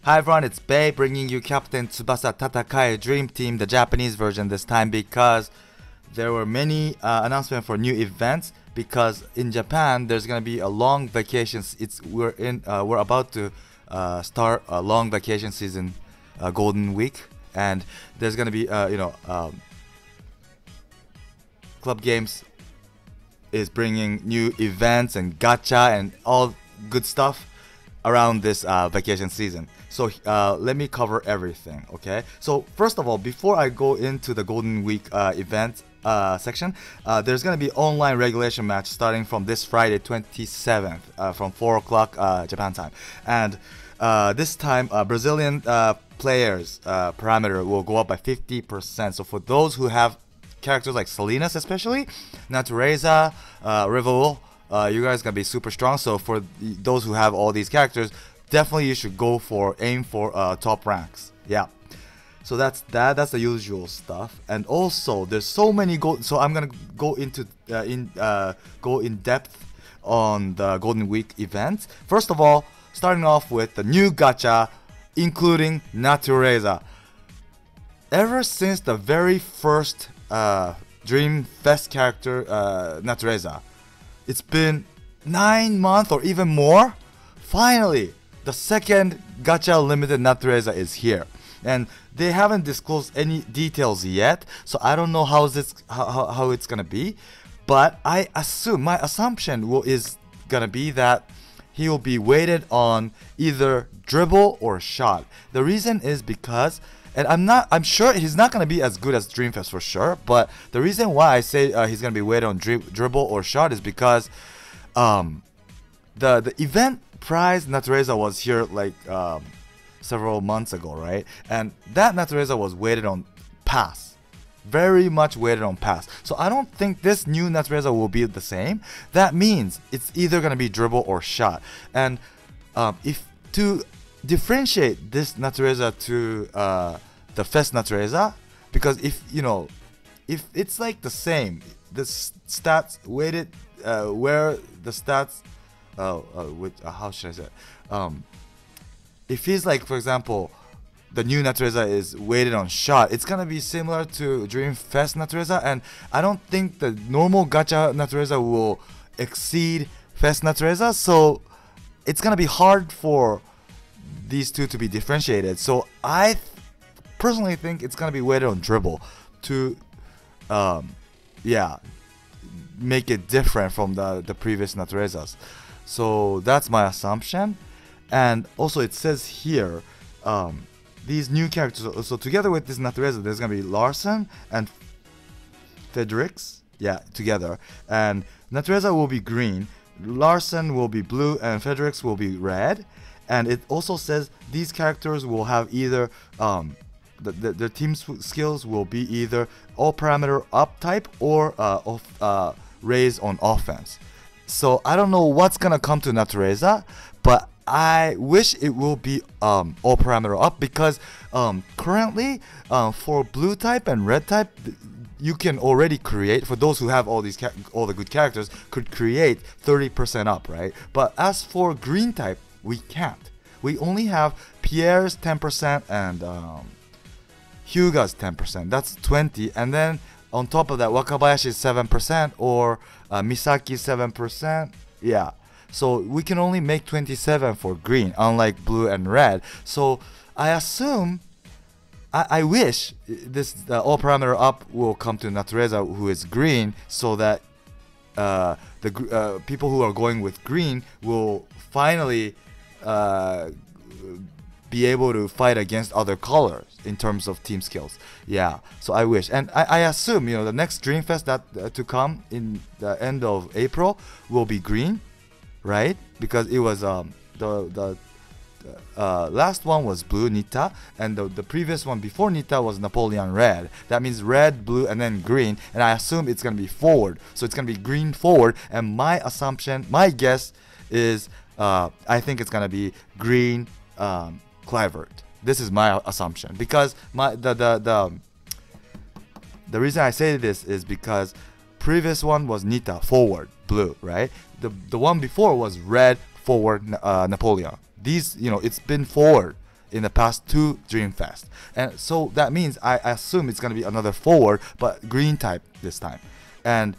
Hi everyone, it's Bei bringing you Captain Tsubasa Tatakae Dream Team, the Japanese version this time because there were many announcements for new events. Because in Japan there's gonna be a long vacation. We're about to start a long vacation season, Golden Week, and there's gonna be Club Games is bringing new events and gacha and all good stuff around this vacation season. So let me cover everything, okay? So first of all, before I go into the Golden Week event section, there's gonna be online regulation match starting from this Friday 27th from 4 o'clock Japan time, and this time Brazilian players parameter will go up by 50%. So for those who have characters like Salinas, especially Natureza, Rival, you guys gonna be super strong. So for those who have all these characters, definitely you should aim for top ranks. Yeah. So that's the usual stuff. And also there's so many so I'm gonna go into go in depth on the Golden Week events. First of all, starting off with the new gacha, including Natureza. Ever since the very first Dream Fest character, Natureza, it's been 9 months or even more. Finally, the second gacha limited Natureza is here, and they haven't disclosed any details yet, so I don't know how it's gonna be. But my assumption is gonna be that he will be weighted on either dribble or shot. The reason is because, and I'm sure he's not gonna be as good as Dreamfest for sure, but the reason why I say he's gonna be weighted on dribble or shot is because the event prize Natureza was here like several months ago, right? And that Natureza was weighted on pass, very much weighted on pass. So I don't think this new Natureza will be the same. That means it's either gonna be dribble or shot. And if to differentiate this Natureza to the Fest Natureza, because if it's like the same, the stats weighted where the stats how should I say it? If he's like, for example, the new Natureza is weighted on shot, it's gonna be similar to Dream Fest Natureza, and I don't think the normal gacha Natureza will exceed Fest Natureza, so it's gonna be hard for these two to be differentiated. So I personally think it's gonna be weighted on dribble to make it different from the previous Naturezas. So that's my assumption. And also it says here these new characters, so together with this Natureza there's gonna be Larson and Fredericks, together, and Natureza will be green, Larson will be blue, and Fredericks will be red. And it also says these characters will have either their team skills will be either all parameter up type or raise on offense. So I don't know what's gonna come to Natureza, but I wish it will be all parameter up, because currently for blue type and red type you can already create, for those who have all the good characters, could create 30% up, right? But as for green type, we can't. We only have Pierre's 10% and Hyuga's 10%. That's 20, and then on top of that, Wakabayashi's 7% or Misaki's 7%. Yeah. So we can only make 27 for green, unlike blue and red. So I assume, I wish this all parameter up will come to Natureza, who is green, so that the people who are going with green will finally be able to fight against other colors in terms of team skills. Yeah, so I wish, and I assume the next Dreamfest that to come in the end of April will be green, right? Because it was the last one was blue Nita, and the previous one before Nita was Napoleon red. That means red, blue, and then green, and I assume it's gonna be forward, so it's gonna be green forward. And my guess is I think it's gonna be green Clivert. This is my assumption, because the reason I say this is because previous one was Nita forward blue, right? The one before was red forward Napoleon. These, it's been forward in the past 2 Dreamfest. And so that means I assume it's going to be another forward, but green type this time. And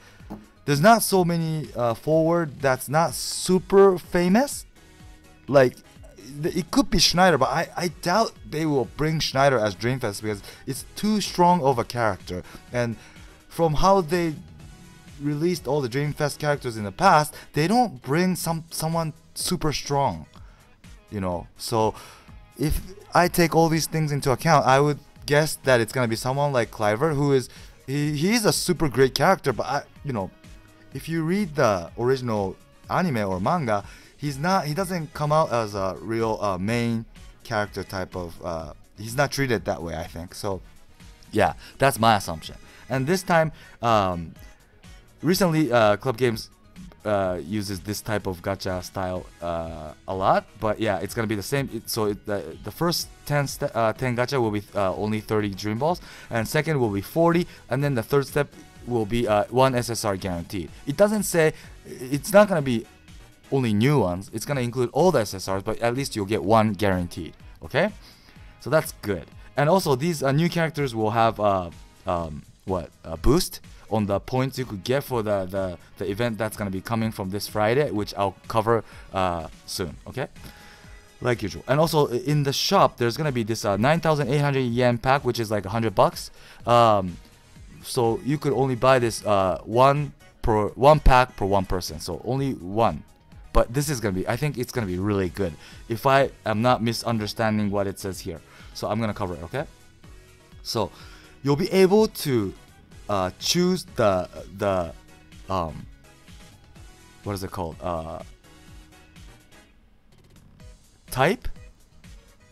there's not so many forward that's not super famous. Like, it could be Schneider, but I doubt they will bring Schneider as Dreamfest because it's too strong of a character. And from how they released all the Dreamfest characters in the past, they don't bring someone super strong, you know. So if I take all these things into account, I would guess that it's gonna be someone like Cliver, who is he's a super great character, but you know, if you read the original anime or manga, he doesn't come out as a real main character type of he's not treated that way, I think. So yeah, that's my assumption. And this time recently Club Games uses this type of gacha style a lot, but yeah, it's gonna be the same. The first 10 gacha will be only 30 dream balls, and second will be 40, and then the third step will be 1 SSR guaranteed. It doesn't say it's not gonna be only new ones, it's gonna include all the SSRs, but at least you'll get 1 guaranteed. Okay, so that's good. And also these new characters will have a boost on the points you could get for the event that's going to be coming from this Friday, which I'll cover soon, okay? Like usual. And also in the shop, there's going to be this 9,800 yen pack, which is like $100. So you could only buy this one pack per one person, so only one. But this is going to be, I think it's going to be really good, if I am not misunderstanding what it says here. So I'm going to cover it, okay? So you'll be able to choose the what is it called, type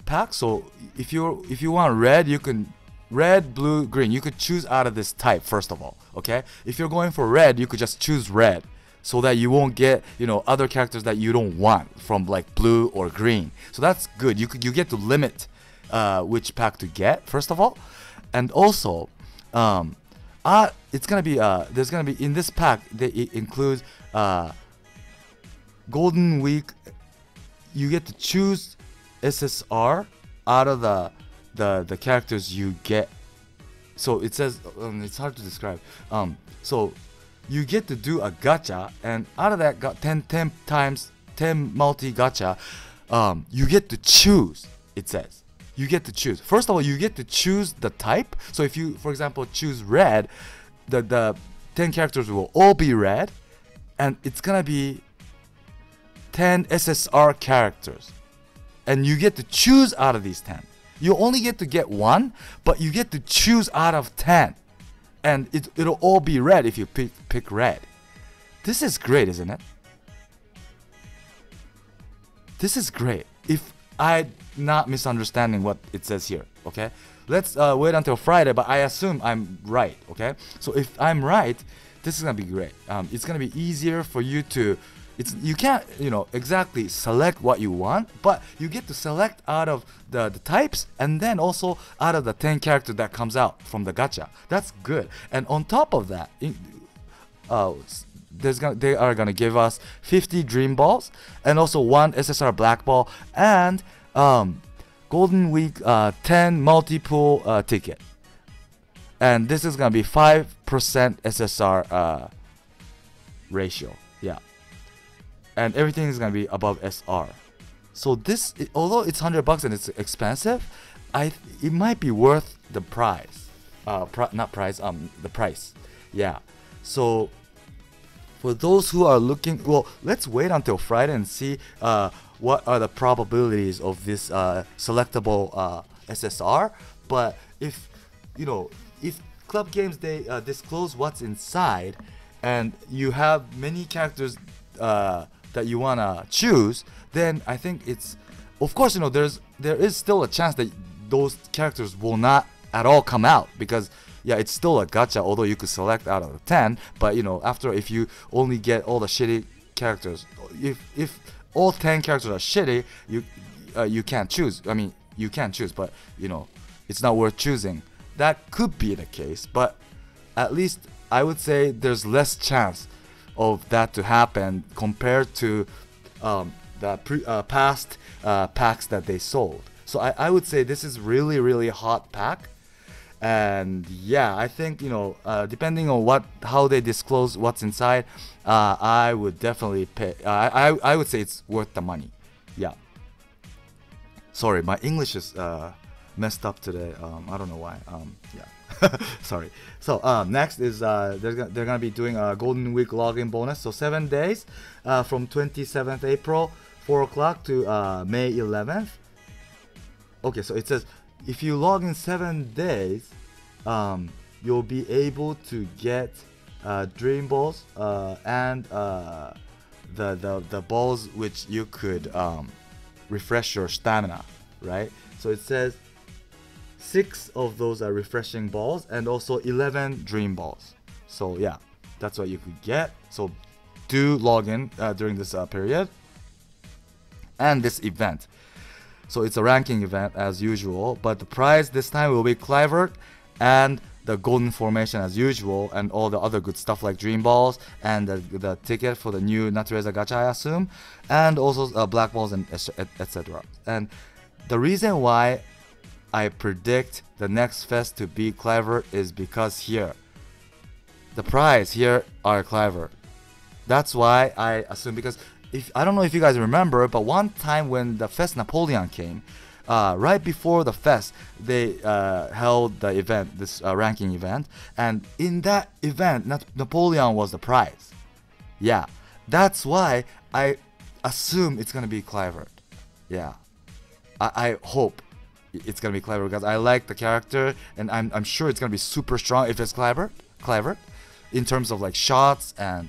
pack. So if you want red, you can red, blue, green, you could choose out of this type first of all, okay? If you're going for red, you could just choose red, so that you won't get, you know, other characters that you don't want from like blue or green. So that's good. You get to limit which pack to get first of all. And also it's gonna be there's gonna be in this pack, it includes Golden Week. You get to choose SSR out of the characters you get. So it says it's hard to describe. So you get to do a gacha, and out of that 10 times 10 multi gacha, you get to choose. It says you get to choose. First of all, you get to choose the type. So if you, for example, choose red, the 10 characters will all be red, and it's gonna be 10 SSR characters, and you get to choose out of these 10. You only get to get one, but you get to choose out of 10, and it'll all be red if you pick red. This is great, isn't it? This is great. If I'm not misunderstanding what it says here, okay? Let's wait until Friday, but I assume I'm right, okay? So if I'm right, this is gonna be great. It's gonna be easier for you to, you can't, you know, exactly select what you want, but you get to select out of the types, and then also out of the 10 characters that comes out from the gacha. That's good. And on top of that, they are gonna give us 50 dream balls, and also 1 SSR black ball, and Golden Week 10 multi-pool ticket. And this is gonna be 5% SSR ratio. Yeah. And everything is gonna be above SR. So this, although it's $100 and it's expensive, it might be worth the price. The price. Yeah. So for those who are looking, well, let's wait until Friday and see what are the probabilities of this selectable SSR. But if, you know, if Club Games, they disclose what's inside, and you have many characters that you wanna choose, then I think it's, of course, you know, there is still a chance that those characters will not at all come out, because yeah, it's still a gacha, although you could select out of the 10. But you know, if you only get all the shitty characters, if all 10 characters are shitty, you can't choose. I mean, you can choose, but you know, it's not worth choosing. That could be the case, but at least I would say there's less chance of that to happen compared to the past packs that they sold. So I would say this is really hot pack. And yeah, I think, you know, depending on how they disclose what's inside, I would definitely pay. I would say it's worth the money. Yeah. Sorry, my English is messed up today. I don't know why. Yeah. Sorry. So next is they're gonna be doing a Golden Week login bonus. So 7 days from 27th April 4 o'clock to May 11th. Okay, so it says if you log in 7 days, you'll be able to get dream balls and the balls which you could refresh your stamina, right? So it says 6 of those are refreshing balls and also 11 dream balls. So yeah, that's what you could get. So do log in during this period and this event. So it's a ranking event as usual, but the prize this time will be Clivert and the golden formation as usual, and all the other good stuff like dream balls and the ticket for the new Natureza gacha, I assume, and also black balls and etc. And the reason why I predict the next fest to be Clivert is because here, the prize here are Clivert. That's why I assume, because I don't know if you guys remember, but one time when the Fest Napoleon came, right before the fest, they held the event, this ranking event, and in that event, Napoleon was the prize. Yeah, that's why I assume it's gonna be Clivert. Yeah, I hope it's gonna be Clivert because I like the character, and I'm sure it's gonna be super strong if it's Clivert, in terms of like shots and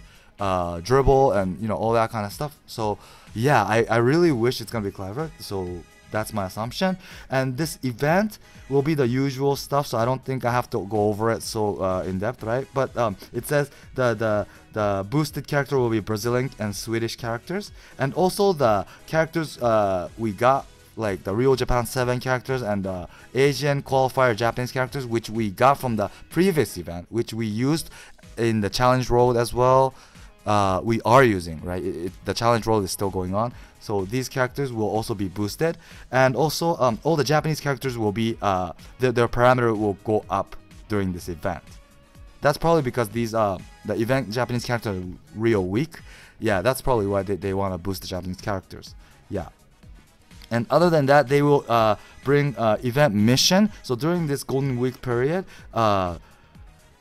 dribble and, you know, all that kind of stuff. So yeah, I really wish it's gonna be Clivert. So that's my assumption. And this event will be the usual stuff, so I don't think I have to go over it so in depth, right? But it says the boosted character will be Brazilian and Swedish characters, and also the characters we got, like the Rio Japan 7 characters and the Asian qualifier Japanese characters, which we got from the previous event, which we used in the challenge road as well. We are using, right? The challenge road is still going on, so these characters will also be boosted, and also all the Japanese characters will be their parameter will go up during this event. That's probably because these the event Japanese characters are real weak. Yeah, that's probably why they want to boost the Japanese characters. Yeah. And other than that, they will bring event mission. So during this Golden Week period,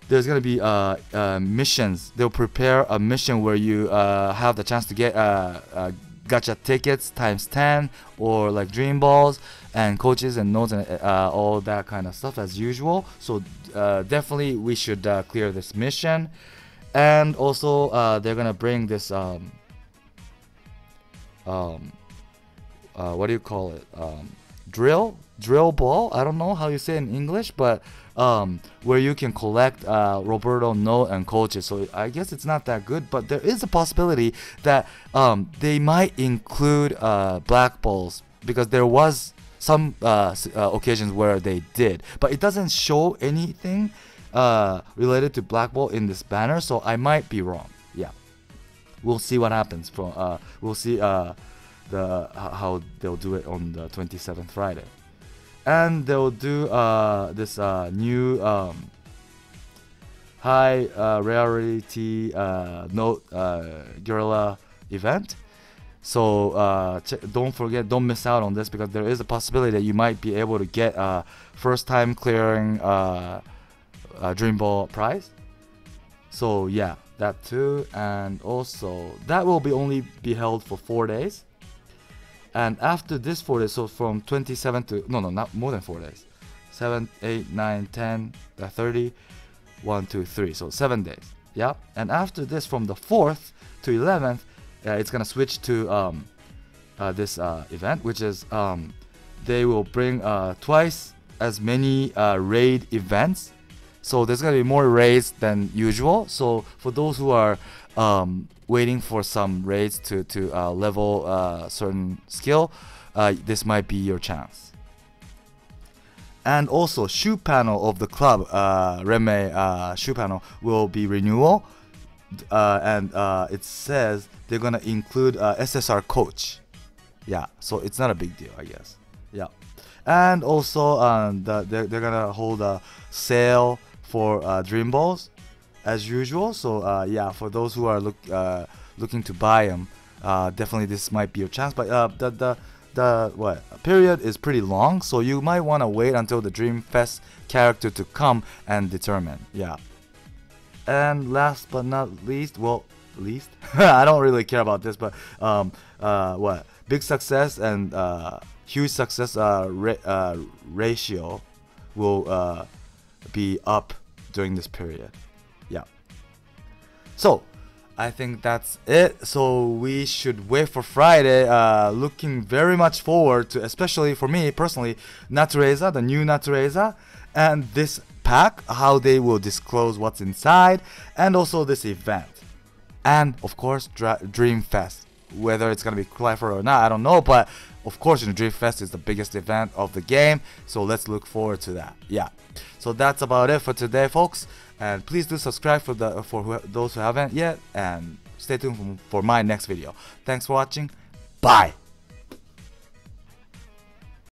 there's going to be missions. They'll prepare a mission where you have the chance to get gacha tickets times 10, or like dream balls and coaches and notes and all that kind of stuff as usual. So definitely we should clear this mission. And also they're going to bring this what do you call it, drill ball, I don't know how you say it in English, but where you can collect Roberto note and coaches. So I guess it's not that good, but there is a possibility that they might include black balls, because there was some occasions where they did, but it doesn't show anything related to black ball in this banner, so I might be wrong. Yeah, we'll see what happens. We'll see how they'll do it on the 27th Friday. And they'll do this new high rarity note gorilla event. So don't miss out on this, because there is a possibility that you might be able to get first time clearing dream ball prize. So yeah, that too. And also that will only be held for 4 days. And after this 4 days, so from 27 to, no, not more than 4 days, 7, 8, 9, 10, 30, 1, 2, 3, so 7 days. Yeah. And after this, from the 4th to 11th, it's gonna switch to this event, which is they will bring twice as many raid events. So there's gonna be more raids than usual. So for those who are waiting for some raids to level certain skill, this might be your chance. And also, shoe panel of the club, Reme shoe panel, will be renewal, and it says they're gonna include SSR coach. Yeah, so it's not a big deal, I guess. Yeah. And also they're gonna hold a sale for dream balls as usual. So yeah, for those who are looking to buy them, definitely this might be your chance. But the period is pretty long, so you might want to wait until the Dream Fest character to come and determine. Yeah. And last but not least, I don't really care about this, but big success and huge success ratio will be up during this period. Yeah. So I think that's it. So we should wait for Friday. Looking very much forward to, especially for me personally, Natureza, the new Natureza, and this pack, how they will disclose what's inside, and also this event, and of course Dream Fest. Whether it's gonna be clever or not, I don't know, but of course Dream Fest is the biggest event of the game, so let's look forward to that. Yeah. So that's about it for today, folks. And please do subscribe for those who haven't yet, and stay tuned for my next video. Thanks for watching. Bye.